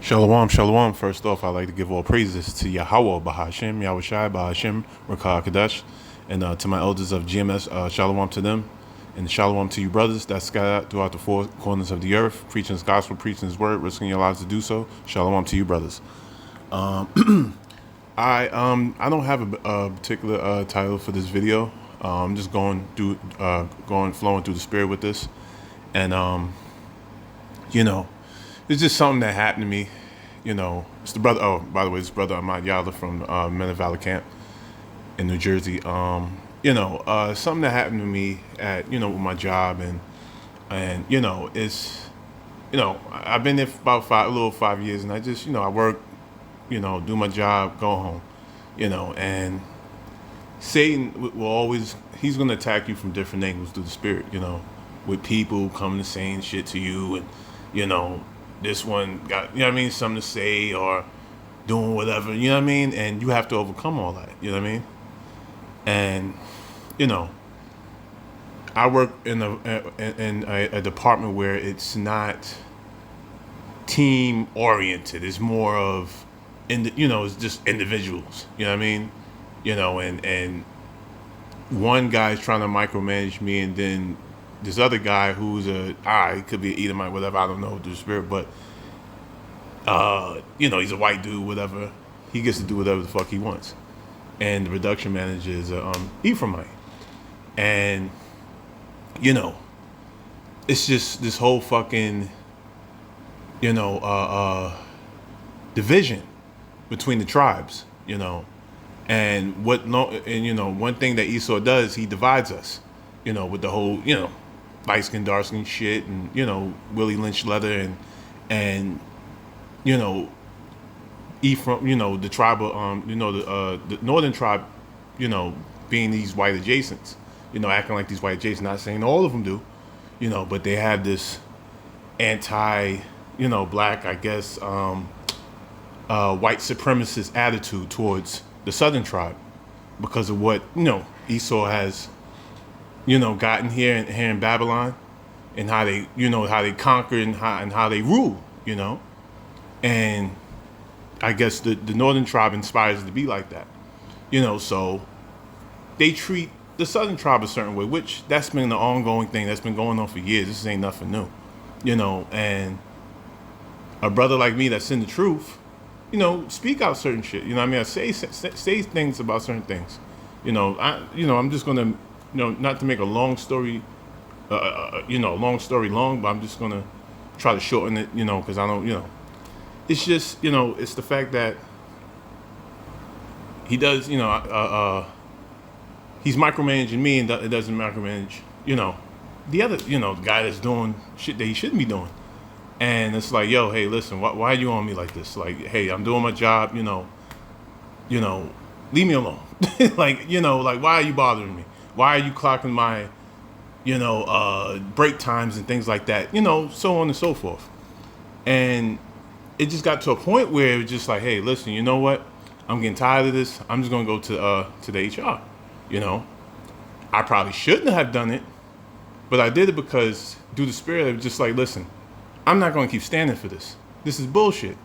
Shalom, shalom. First off, I'd like to give all praises to Yahawa Bahashim, Yahawashi Bahashim, Rakah Kadesh, and to my elders of GMS, shalom to them, and shalom to you brothers that scattered throughout the four corners of the earth, preaching his gospel, preaching his word, risking your lives to do so. Shalom to you brothers. I don't have a particular title for this video. I'm just going through, flowing through the spirit with this, and you know, it's just something that happened to me. It's the brother. Oh, by the way, it's brother Ahmad Yala from Men of Valor Camp in New Jersey. Something that happened to me at with my job, and it's I've been there for about a little 5 years, and I just I work, do my job, go home, and Satan will always, he's gonna attack you from different angles through the spirit, with people coming and saying shit to you, and this one got, something to say or doing whatever, and you have to overcome all that, and I work in a department where it's not team oriented. It's more of, it's just individuals, and one guy's trying to micromanage me, and then this other guy who's he could be an Edomite, whatever, I don't know, through the spirit, but he's a white dude, whatever. He gets to do whatever the fuck he wants. And the production manager is Ephraimite. And it's just this whole fucking division between the tribes, and one thing that Esau does, he divides us, with the whole, light skin, dark skin shit, and Willie Lynch leather, and Ephraim, the tribe of the northern tribe, being these white adjacents, acting like these white adjacents. Not saying all of them do, but they have this anti, black, I guess, white supremacist attitude towards the southern tribe because of what Esau has gotten here in Babylon, and how they conquer and how they rule, and I guess the northern tribe inspires it to be like that, so they treat the southern tribe a certain way, which that's been the ongoing thing that's been going on for years. This ain't nothing new, and a brother like me that's in the truth, speak out certain shit, I say things about certain things, I'm just gonna, not to make a long story, long, but I'm just gonna try to shorten it, because I don't, it's just, it's the fact that he does, he's micromanaging me, and it doesn't micromanage, the other, the guy that's doing shit that he shouldn't be doing. And it's like, yo, hey, listen, why are you on me like this? Like, hey, I'm doing my job, leave me alone. like, why are you bothering me? Why are you clocking my, break times and things like that, so on and so forth. And it just got to a point where it was just like, hey, listen, you know what? I'm getting tired of this. I'm just gonna go to the HR. I probably shouldn't have done it, but I did it because through the spirit, it was just like, listen, I'm not gonna keep standing for this. This is bullshit.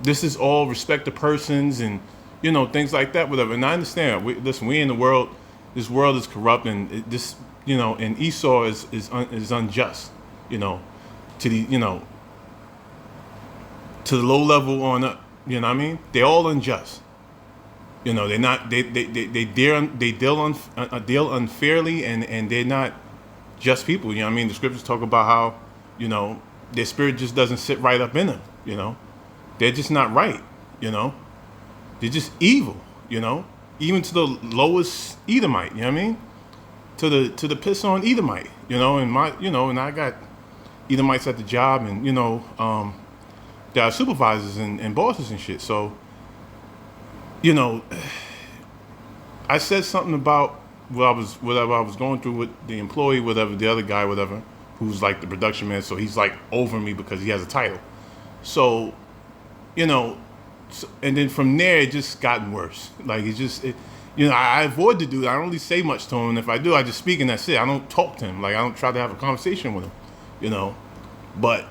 This is all respect to persons and things like that, whatever. And I understand. We in the world. This world is corrupt, and and Esau is unjust. To the to the low level on up. They're all unjust. They're not. They deal unfairly, and they're not just people. The scriptures talk about how their spirit just doesn't sit right up in them. They're just not right. They're just evil. Even to the lowest Edomite. To the piss on Edomite. And I got Edomites at the job, and there are supervisors and bosses and shit. So, I said something about whatever I was going through with the employee, whatever, the other guy, whatever, who's like the production man. So he's like over me because he has a title. So, and then from there it just gotten worse. Like I avoid to do that. I don't really say much to him. And if I do, I just speak and that's it. I don't talk to him. Like I don't try to have a conversation with him. But